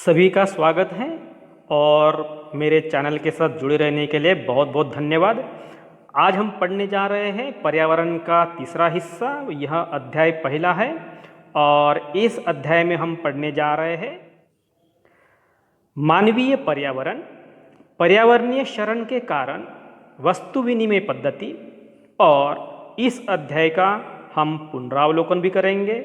सभी का स्वागत है और मेरे चैनल के साथ जुड़े रहने के लिए बहुत बहुत धन्यवाद। आज हम पढ़ने जा रहे हैं पर्यावरण का तीसरा हिस्सा। यह अध्याय पहला है और इस अध्याय में हम पढ़ने जा रहे हैं मानवीय पर्यावरण, पर्यावरणीय क्षरण के कारण वस्तु विनिमय पद्धति, और इस अध्याय का हम पुनरावलोकन भी करेंगे।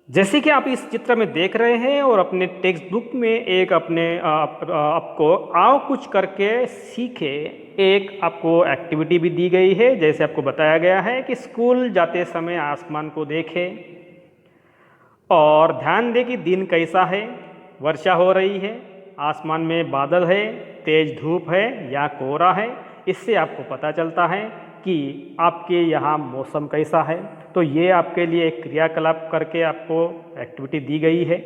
जैसे कि आप इस चित्र में देख रहे हैं और अपने टेक्स्ट बुक में एक आपको आओ कुछ करके सीखे एक आपको एक्टिविटी भी दी गई है। जैसे आपको बताया गया है कि स्कूल जाते समय आसमान को देखें और ध्यान दें कि दिन कैसा है, वर्षा हो रही है, आसमान में बादल है, तेज धूप है या कोहरा है। इससे आपको पता चलता है कि आपके यहाँ मौसम कैसा है। तो ये आपके लिए एक क्रियाकलाप करके आपको एक्टिविटी दी गई है।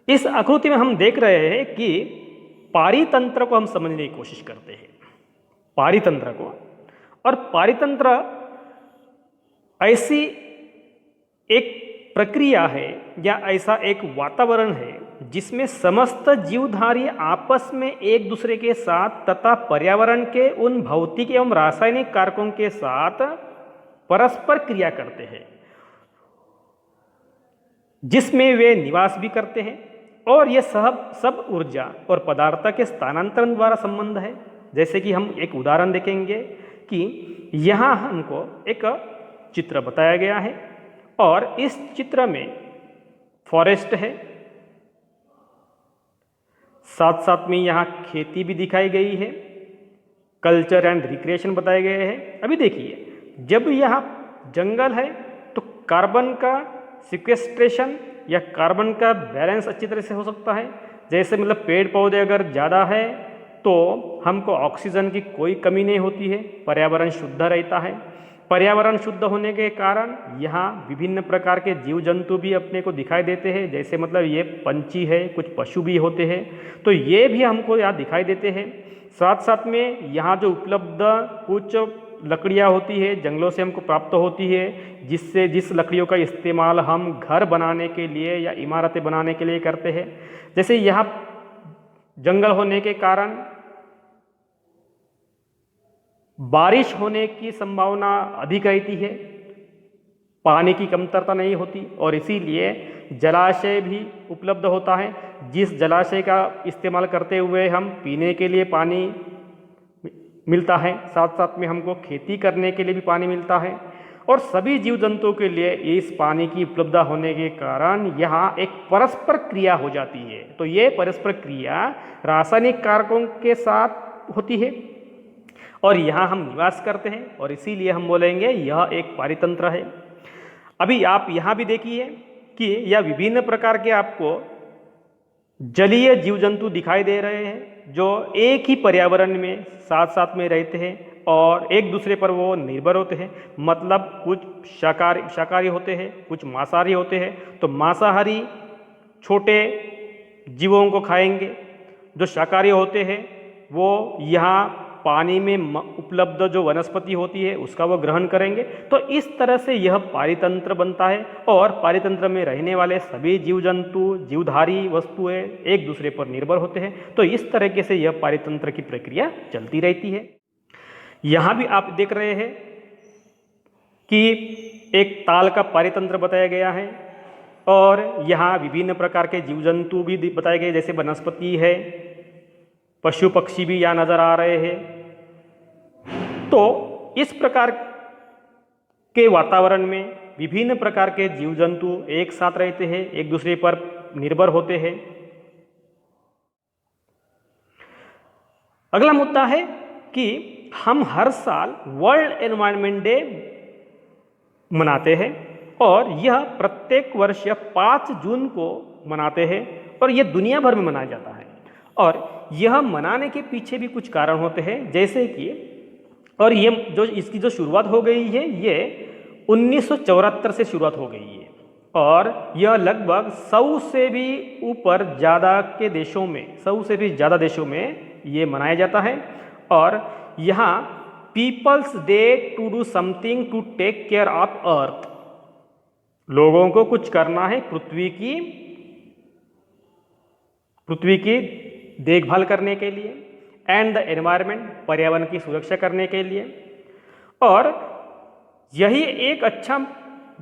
इस आकृति में हम देख रहे हैं कि पारितंत्र को हम समझने की कोशिश करते हैं, पारितंत्र को। और पारितंत्र ऐसी एक प्रक्रिया है या ऐसा एक वातावरण है जिसमें समस्त जीवधारी आपस में एक दूसरे के साथ तथा पर्यावरण के उन भौतिक एवं रासायनिक कारकों के साथ परस्पर क्रिया करते हैं, जिसमें वे निवास भी करते हैं। और यह सब ऊर्जा और पदार्थ के स्थानांतरण द्वारा संबंध है। जैसे कि हम एक उदाहरण देखेंगे कि यहाँ हमको एक चित्र बताया गया है और इस चित्र में फॉरेस्ट है, साथ साथ में यहाँ खेती भी दिखाई गई है, कल्चर एंड रिक्रिएशन बताए गए हैं। अभी देखिए, जब यहाँ जंगल है तो कार्बन का सिक्वेस्ट्रेशन या कार्बन का बैलेंस अच्छी तरह से हो सकता है। जैसे मतलब पेड़ पौधे अगर ज़्यादा है तो हमको ऑक्सीजन की कोई कमी नहीं होती है, पर्यावरण शुद्ध रहता है। पर्यावरण शुद्ध होने के कारण यहाँ विभिन्न प्रकार के जीव जंतु भी अपने को दिखाई देते हैं। जैसे मतलब ये पंछी है, कुछ पशु भी होते हैं, तो ये भी हमको यहाँ दिखाई देते हैं। साथ साथ में यहाँ जो उपलब्ध कुछ लकड़ियाँ होती है, जंगलों से हमको प्राप्त होती है, जिस लकड़ियों का इस्तेमाल हम घर बनाने के लिए या इमारतें बनाने के लिए करते हैं। जैसे यहाँ जंगल होने के कारण बारिश होने की संभावना अधिक रहती है, पानी की कमतरता नहीं होती और इसीलिए जलाशय भी उपलब्ध होता है, जिस जलाशय का इस्तेमाल करते हुए हम पीने के लिए पानी मिलता है। साथ साथ में हमको खेती करने के लिए भी पानी मिलता है और सभी जीव जंतुओं के लिए इस पानी की उपलब्धता होने के कारण यहाँ एक परस्पर क्रिया हो जाती है। तो ये परस्पर क्रिया रासायनिक कारकों के साथ होती है और यहाँ हम निवास करते हैं और इसीलिए हम बोलेंगे यह एक पारितंत्र है। अभी आप यहाँ भी देखिए कि यह विभिन्न प्रकार के आपको जलीय जीव जंतु दिखाई दे रहे हैं जो एक ही पर्यावरण में साथ साथ में रहते हैं और एक दूसरे पर वो निर्भर होते हैं। मतलब कुछ शाकाहारी होते हैं, कुछ मांसाहारी होते हैं। तो मांसाहारी छोटे जीवों को खाएंगे, जो शाकाहारी होते हैं वो यहाँ पानी में उपलब्ध जो वनस्पति होती है उसका वो ग्रहण करेंगे। तो इस तरह से यह पारितंत्र बनता है और पारितंत्र में रहने वाले सभी जीव जंतु, जीवधारी वस्तुएं एक दूसरे पर निर्भर होते हैं। तो इस तरीके से यह पारितंत्र की प्रक्रिया चलती रहती है। यहाँ भी आप देख रहे हैं कि एक ताल का पारितंत्र बताया गया है और यहाँ विभिन्न प्रकार के जीव जंतु भी बताए गए, जैसे वनस्पति है, पशु पक्षी भी यहाँ नजर आ रहे हैं। तो इस प्रकार के वातावरण में विभिन्न प्रकार के जीव जंतु एक साथ रहते हैं, एक दूसरे पर निर्भर होते हैं। अगला मुद्दा है कि हम हर साल वर्ल्ड एनवायरनमेंट डे मनाते हैं और यह प्रत्येक वर्ष 5 जून को मनाते हैं और यह दुनिया भर में मनाया जाता है। और यह मनाने के पीछे भी कुछ कारण होते हैं, जैसे कि और ये जो इसकी जो शुरुआत हो गई है ये 1974 से शुरुआत हो गई है और यह लगभग 100 से भी ऊपर ज़्यादा के देशों में, 100 से भी ज़्यादा देशों में ये मनाया जाता है। और यहाँ people's day to do something to take care of earth लोगों को कुछ करना है पृथ्वी की देखभाल करने के लिए, एंड द एनवायरनमेंट, पर्यावरण की सुरक्षा करने के लिए। और यही एक अच्छा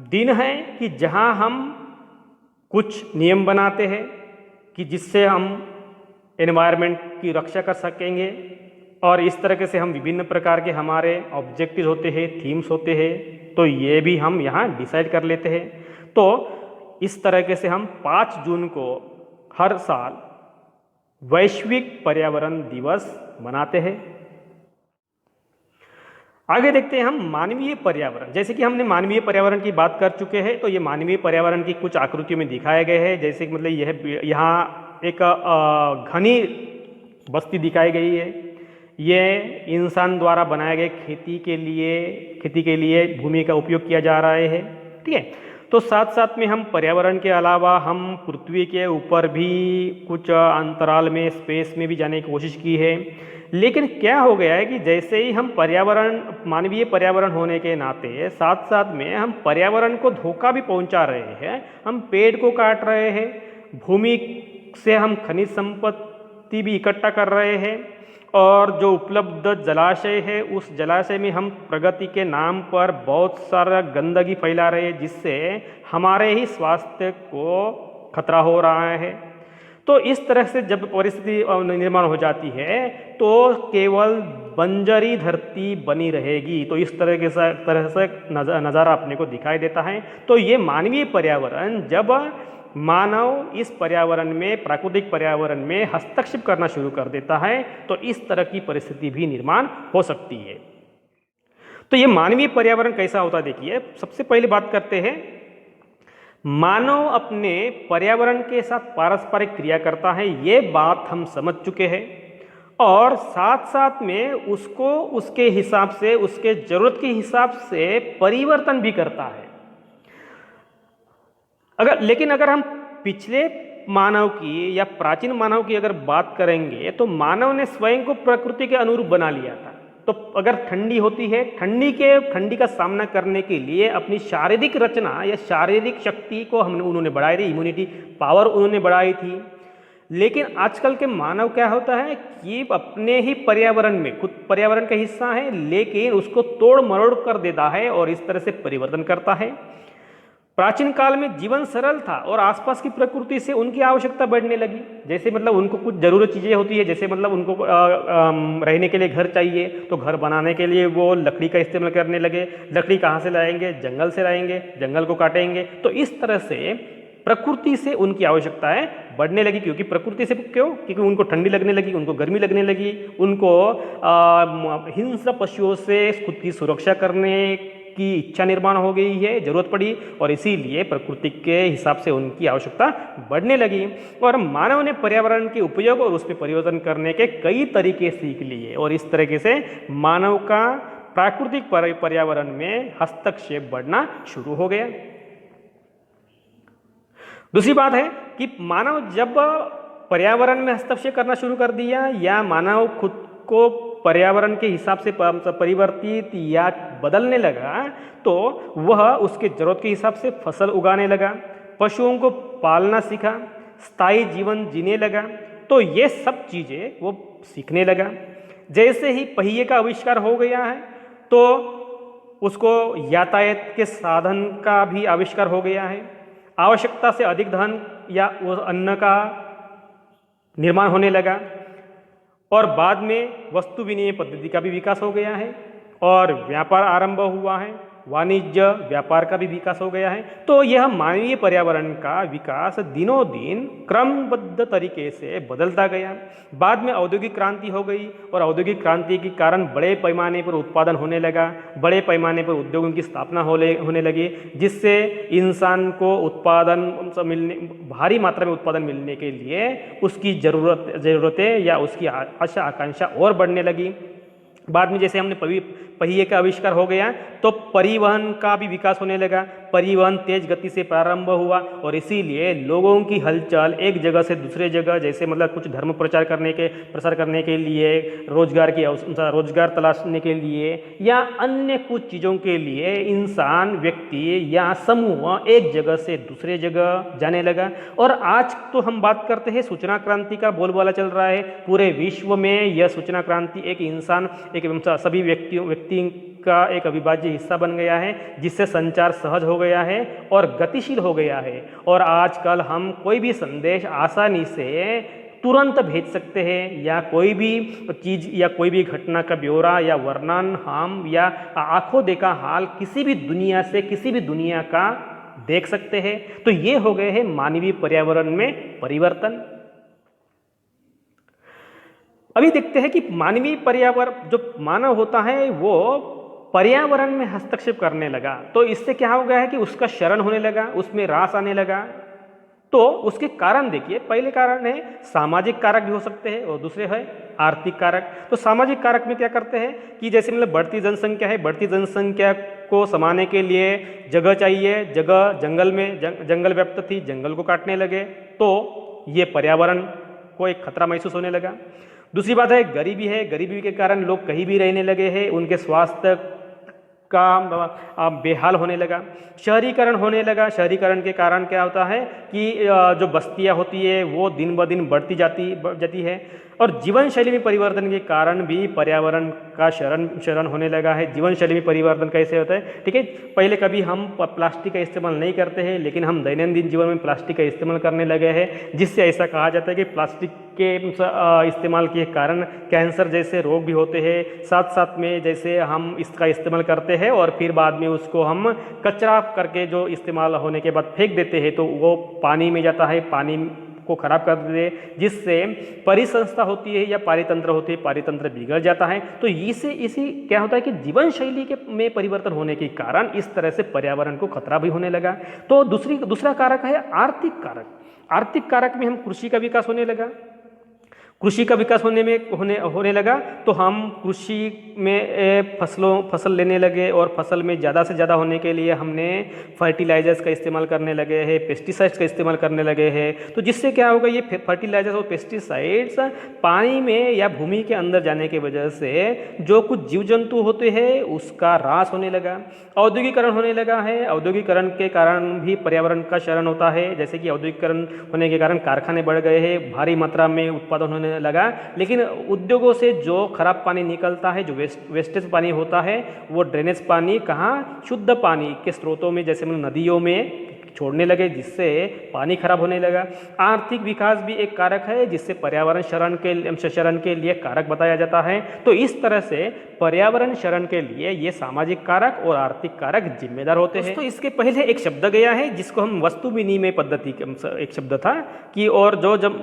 दिन है कि जहां हम कुछ नियम बनाते हैं कि जिससे हम एनवायरनमेंट की रक्षा कर सकेंगे, और इस तरह से हम विभिन्न प्रकार के हमारे ऑब्जेक्टिव होते हैं, थीम्स होते हैं, तो ये भी हम यहाँ डिसाइड कर लेते हैं। तो इस तरह से हम 5 जून को हर साल वैश्विक पर्यावरण दिवस मनाते हैं। आगे देखते हैं हम मानवीय पर्यावरण। जैसे कि हमने मानवीय पर्यावरण की बात कर चुके हैं, तो ये मानवीय पर्यावरण की कुछ आकृतियों में दिखाए गए हैं। जैसे कि मतलब यह यहाँ एक घनी बस्ती दिखाई गई है। ये इंसान द्वारा बनाए गए खेती के लिए भूमि का उपयोग किया जा रहा है। ठीक है, तो साथ साथ में हम पर्यावरण के अलावा हम पृथ्वी के ऊपर भी कुछ अंतराल में, स्पेस में भी जाने की कोशिश की है। लेकिन क्या हो गया है कि जैसे ही हम मानवीय पर्यावरण होने के नाते साथ साथ में हम पर्यावरण को धोखा भी पहुंचा रहे हैं। हम पेड़ को काट रहे हैं, भूमि से हम खनिज संपत्ति भी इकट्ठा कर रहे हैं, और जो उपलब्ध जलाशय है उस जलाशय में हम प्रगति के नाम पर बहुत सारा गंदगी फैला रहे हैं, जिससे हमारे ही स्वास्थ्य को खतरा हो रहा है। तो इस तरह से जब परिस्थिति निर्माण हो जाती है तो केवल बंजरी धरती बनी रहेगी। तो इस तरह से नज़ारा अपने को दिखाई देता है। तो ये मानवीय पर्यावरण, जब मानव इस पर्यावरण में, प्राकृतिक पर्यावरण में हस्तक्षेप करना शुरू कर देता है, तो इस तरह की परिस्थिति भी निर्माण हो सकती है। तो ये मानवीय पर्यावरण कैसा होता है, देखिए सबसे पहले बात करते हैं। मानव अपने पर्यावरण के साथ पारस्परिक क्रिया करता है, ये बात हम समझ चुके हैं, और साथ साथ में उसको उसके हिसाब से, उसके जरूरत के हिसाब से परिवर्तन भी करता है। लेकिन अगर हम पिछले मानव की या प्राचीन मानव की अगर बात करेंगे, तो मानव ने स्वयं को प्रकृति के अनुरूप बना लिया था। तो अगर ठंडी होती है, ठंडी का सामना करने के लिए अपनी शारीरिक रचना या शारीरिक शक्ति को उन्होंने बढ़ाई थी, इम्यूनिटी पावर उन्होंने बढ़ाई थी। लेकिन आजकल के मानव क्या होता है कि अपने ही पर्यावरण में, खुद पर्यावरण का हिस्सा है, लेकिन उसको तोड़ मरोड़ कर देता है और इस तरह से परिवर्तन करता है। प्राचीन काल में जीवन सरल था और आसपास की प्रकृति से उनकी आवश्यकता बढ़ने लगी। जैसे मतलब उनको कुछ जरूरत चीज़ें होती है, जैसे मतलब उनको रहने के लिए घर चाहिए, तो घर बनाने के लिए वो लकड़ी का इस्तेमाल करने लगे। लकड़ी कहाँ से लाएंगे? जंगल से लाएंगे, जंगल को काटेंगे। तो इस तरह से प्रकृति से उनकी आवश्यकताएं बढ़ने लगी। क्योंकि प्रकृति से क्यों? क्योंकि उनको ठंडी लगने लगी, उनको गर्मी लगने लगी, उनको हिंस्र पशुओं से खुद की सुरक्षा करने की इच्छा निर्माण हो गई है, जरूरत पड़ी, और इसीलिए प्रकृति के हिसाब से उनकी आवश्यकता बढ़ने लगी। और मानव ने पर्यावरण के उपयोग और उसमें परिवर्तन करने के कई तरीके सीख लिए, और इस तरीके से मानव का प्राकृतिक पर्यावरण में हस्तक्षेप बढ़ना शुरू हो गया। दूसरी बात है कि मानव जब पर्यावरण में हस्तक्षेप करना शुरू कर दिया, या मानव खुद को पर्यावरण के हिसाब से परिवर्तित या बदलने लगा, तो वह उसके जरूरत के हिसाब से फसल उगाने लगा, पशुओं को पालना सीखा, स्थायी जीवन जीने लगा। तो ये सब चीज़ें वो सीखने लगा। जैसे ही पहिए का आविष्कार हो गया है, तो उसको यातायात के साधन का भी आविष्कार हो गया है। आवश्यकता से अधिक धन या अन्न का निर्माण होने लगा, और बाद में वस्तु विनिमय पद्धति का भी विकास हो गया है, और व्यापार आरंभ हुआ है, वाणिज्य व्यापार का भी विकास हो गया है। तो यह मानवीय पर्यावरण का विकास दिनों दिन क्रमबद्ध तरीके से बदलता गया। बाद में औद्योगिक क्रांति हो गई, और औद्योगिक क्रांति के कारण बड़े पैमाने पर उत्पादन होने लगा, बड़े पैमाने पर उद्योगों की स्थापना होने लगी, जिससे इंसान को भारी मात्रा में उत्पादन मिलने के लिए उसकी ज़रूरतें या उसकी आशा आकांक्षा और बढ़ने लगी। बाद में जैसे हमने पहिए का आविष्कार हो गया, तो परिवहन का भी विकास होने लगा। परिवहन तेज गति से प्रारंभ हुआ और इसीलिए लोगों की हलचल एक जगह से दूसरे जगह, जैसे मतलब कुछ धर्म प्रसार करने के लिए, रोजगार तलाशने के लिए या अन्य कुछ चीज़ों के लिए इंसान, व्यक्ति या समूह एक जगह से दूसरे जगह जाने लगा। और आज तो हम बात करते हैं सूचना क्रांति का बोलबाला चल रहा है पूरे विश्व में। यह सूचना क्रांति एक इंसान, एक सभी व्यक्ति का एक अविभाज्य हिस्सा बन गया है, जिससे संचार सहज हो गया है और गतिशील हो गया है। और आजकल हम कोई भी संदेश आसानी से तुरंत भेज सकते हैं, या कोई भी चीज़ या कोई भी घटना का ब्यौरा या वर्णन हम या आंखों देखा हाल किसी भी दुनिया से, किसी भी दुनिया का देख सकते हैं। तो ये हो गए हैं मानवीय पर्यावरण में परिवर्तन। अभी देखते हैं कि मानवीय पर्यावरण, जो मानव होता है वो पर्यावरण में हस्तक्षेप करने लगा, तो इससे क्या हो गया है कि उसका शरण होने लगा, उसमें रास आने लगा। तो उसके कारण देखिए, पहले कारण है सामाजिक कारक भी हो सकते हैं और दूसरे है आर्थिक कारक। तो सामाजिक कारक में क्या करते हैं कि जैसे मतलब बढ़ती जनसंख्या है, बढ़ती जनसंख्या को समाने के लिए जगह चाहिए, जगह जंगल व्याप्त थी, जंगल को काटने लगे, तो ये पर्यावरण को एक खतरा महसूस होने लगा। दूसरी बात है गरीबी है, गरीबी के कारण लोग कहीं भी रहने लगे हैं, उनके स्वास्थ्य का बेहाल होने लगा। शहरीकरण होने लगा, शहरीकरण के कारण क्या होता है कि जो बस्तियां होती है वो दिन ब दिन बढ़ती जाती है। और जीवन शैली में परिवर्तन के कारण भी पर्यावरण का शरण होने लगा है। जीवन शैली में परिवर्तन कैसे होता है, ठीक है, पहले कभी हम प्लास्टिक का इस्तेमाल नहीं करते हैं, लेकिन हम दैनंदिन जीवन में प्लास्टिक का इस्तेमाल करने लगे हैं, जिससे ऐसा कहा जाता है कि प्लास्टिक के इस्तेमाल के कारण कैंसर जैसे रोग भी होते हैं। साथ साथ में जैसे हम इसका इस्तेमाल करते हैं और फिर बाद में उसको हम कचरा करके जो इस्तेमाल होने के बाद फेंक देते हैं, तो वो पानी में जाता है, पानी को खराब कर देते हैं, जिससे परिसंस्था होती है या पारितंत्र होती है, पारितंत्र बिगड़ जाता है। तो इसी क्या होता है कि जीवन शैली में परिवर्तन होने के कारण इस तरह से पर्यावरण को खतरा भी होने लगा। तो दूसरा कारक है आर्थिक कारक। आर्थिक कारक में हम कृषि का विकास होने लगा। कृषि का विकास होने लगा तो हम कृषि में फसल लेने लगे और फसल में ज़्यादा से ज़्यादा होने के लिए हमने फर्टिलाइजर्स का इस्तेमाल करने लगे हैं, पेस्टिसाइड्स का इस्तेमाल करने लगे हैं। तो जिससे क्या होगा, ये फर्टिलाइजर्स और पेस्टिसाइड्स पानी में या भूमि के अंदर जाने की वजह से जो कुछ जीव जंतु होते हैं उसका ह्रास होने लगा। औद्योगिकरण होने लगा है, औद्योगिकरण के कारण भी पर्यावरण का क्षरण होता है। जैसे कि औद्योगिकरण होने के कारण कारखाने बढ़ गए हैं, भारी मात्रा में उत्पादन होने लगा, लेकिन उद्योगों से जो खराब पानी निकलता है, जो वेस्टेज पानी होता है, वो ड्रेनेज पानी कहाँ, शुद्ध पानी के स्रोतों में जैसे मतलब नदियों में छोड़ने लगे, जिससे पानी खराब होने लगा। आर्थिक विकास भी एक कारक है जिससे पर्यावरण क्षरण के लिए कारक बताया जाता है। तो इस तरह से पर्यावरण क्षरण के लिए ये सामाजिक कारक और आर्थिक कारक जिम्मेदार होते हैं। तो इसके पहले एक शब्द गया है जिसको हम वस्तु विनिमय पद्धति, एक शब्द था कि, और जो जब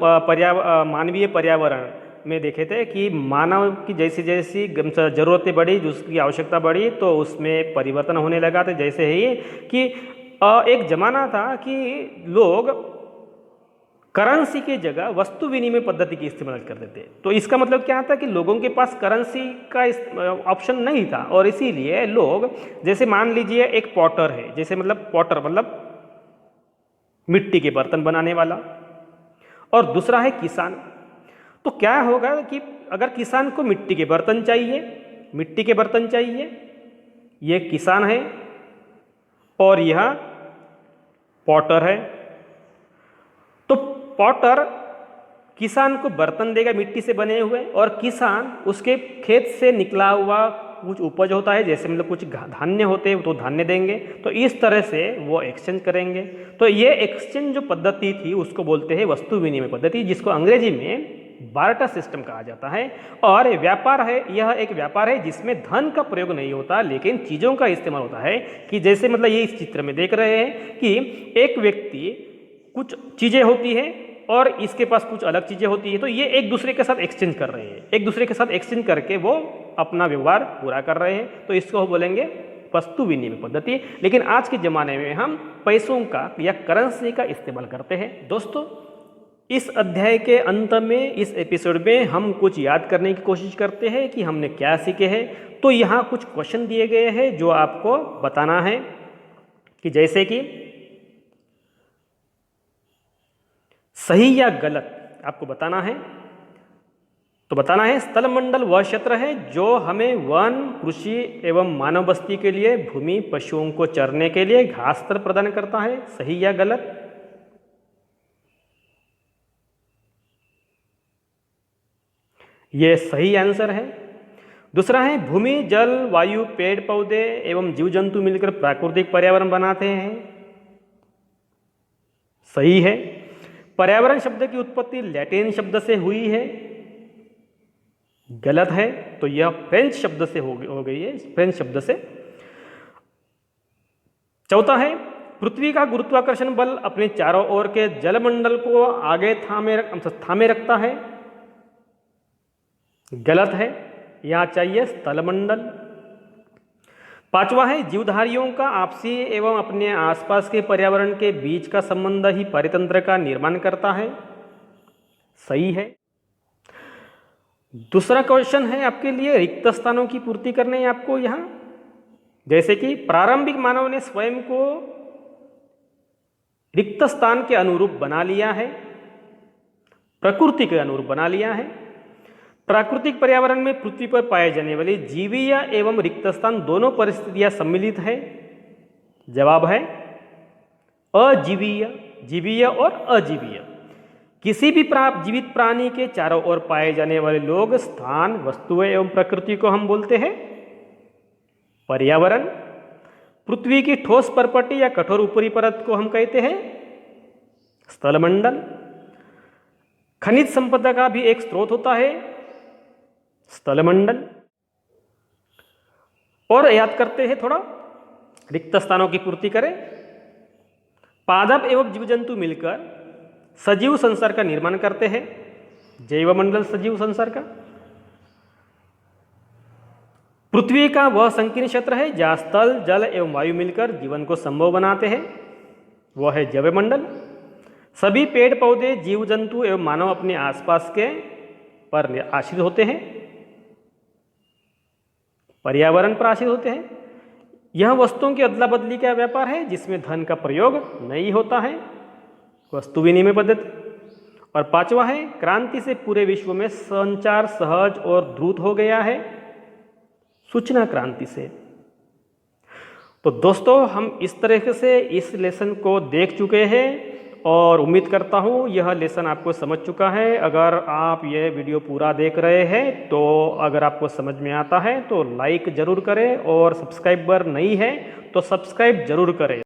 मानवीय पर्यावरण में देखे थे कि मानव की जैसी जैसी जरूरतें बढ़ी, जिसकी आवश्यकता बढ़ी, तो उसमें परिवर्तन होने लगा था। जैसे ही कि एक जमाना था कि लोग करेंसी के जगह वस्तु विनिमय पद्धति की इस्तेमाल करते थे। तो इसका मतलब क्या था कि लोगों के पास करेंसी का ऑप्शन नहीं था, और इसीलिए लोग, जैसे मान लीजिए एक पॉटर है, जैसे मतलब पॉटर मतलब मिट्टी के बर्तन बनाने वाला, और दूसरा है किसान। तो क्या होगा कि अगर किसान को मिट्टी के बर्तन चाहिए, ये किसान है और यह पॉटर है। तो पॉटर किसान को बर्तन देगा मिट्टी से बने हुए, और किसान उसके खेत से निकला हुआ कुछ उपज होता है, जैसे मतलब कुछ धान्य होते हैं तो धान्य देंगे। तो इस तरह से वो एक्सचेंज करेंगे। तो ये एक्सचेंज जो पद्धति थी उसको बोलते हैं वस्तु विनिमय पद्धति, जिसको अंग्रेजी में बार्टर सिस्टम कहा जाता है। और व्यापार है, यह एक व्यापार है जिसमें धन का प्रयोग नहीं होता, लेकिन चीज़ों का इस्तेमाल होता है। कि जैसे मतलब ये इस चित्र में देख रहे हैं कि एक व्यक्ति, कुछ चीज़ें होती है और इसके पास कुछ अलग चीज़ें होती है, तो ये एक दूसरे के साथ एक्सचेंज कर रहे हैं, एक दूसरे के साथ एक्सचेंज करके वो अपना व्यवहार पूरा कर रहे हैं। तो इसको बोलेंगे वस्तु विनिमय पद्धति। लेकिन आज के ज़माने में हम पैसों का या करेंसी का इस्तेमाल करते हैं। दोस्तों, इस अध्याय के अंत में, इस एपिसोड में हम कुछ याद करने की कोशिश करते हैं कि हमने क्या सीखे हैं। तो यहाँ कुछ क्वेश्चन दिए गए हैं जो आपको बताना है। कि जैसे कि सही या गलत आपको बताना है। तो बताना है स्थलमंडल वह क्षेत्र है जो हमें वन, कृषि एवं मानव बस्ती के लिए भूमि, पशुओं को चरने के लिए घास प्रदान करता है। सही या गलत? यह सही आंसर है। दूसरा है भूमि, जल, वायु, पेड़ पौधे एवं जीव जंतु मिलकर प्राकृतिक पर्यावरण बनाते हैं। सही है। पर्यावरण शब्द की उत्पत्ति लैटिन शब्द से हुई है। गलत है। तो यह फ्रेंच शब्द से हो गई है, फ्रेंच शब्द से। चौथा है पृथ्वी का गुरुत्वाकर्षण बल अपने चारों ओर के जलमंडल को आगे थामे रखता है। गलत है। यहां चाहिए स्थलमंडल। पांचवा है जीवधारियों का आपसी एवं अपने आसपास के पर्यावरण के बीच का संबंध ही परितंत्र का निर्माण करता है। सही है। दूसरा क्वेश्चन है आपके लिए रिक्त स्थानों की पूर्ति करने आपको यहां, जैसे कि प्रारंभिक मानव ने स्वयं को रिक्त स्थान के अनुरूप बना लिया है, प्रकृति के अनुरूप बना लिया है। प्राकृतिक पर्यावरण में पृथ्वी पर पाए जाने वाले जीवीय एवं रिक्त स्थान दोनों परिस्थितियां सम्मिलित है। जवाब है अजीवीय, जीवीय और अजीवीय। किसी भी जीवित प्राणी के चारों ओर पाए जाने वाले लोग, स्थान, वस्तुएं एवं प्रकृति को हम बोलते हैं पर्यावरण। पृथ्वी की ठोस परपटी या कठोर ऊपरी परत को हम कहते हैं स्थलमंडल। खनिज संपदा का भी एक स्रोत होता है स्थलमंडल। और याद करते हैं थोड़ा, रिक्त स्थानों की पूर्ति करें। पादप एवं जीव जंतु मिलकर सजीव संसार का निर्माण करते हैं। जैवमंडल सजीव संसार का। पृथ्वी का वह संकीर्ण क्षेत्र है जहां स्थल, जल एवं वायु मिलकर जीवन को संभव बनाते हैं, वह है जैवमंडल। सभी पेड़ पौधे, जीव जंतु एवं मानव अपने आसपास के पर आश्रित होते हैं, पर्यावरण पर आश्रित होते हैं। यह वस्तुओं की अदला बदली का व्यापार है जिसमें धन का प्रयोग नहीं होता है, वस्तु विनिमय पद्धति। और पांचवा है क्रांति से पूरे विश्व में संचार सहज और द्रुत हो गया है, सूचना क्रांति से। तो दोस्तों हम इस तरह से इस लेसन को देख चुके हैं और उम्मीद करता हूँ यह लेसन आपको समझ चुका है। अगर आप यह वीडियो पूरा देख रहे हैं तो अगर आपको समझ में आता है तो लाइक ज़रूर करें और सब्सक्राइबर नहीं है तो सब्सक्राइब ज़रूर करें।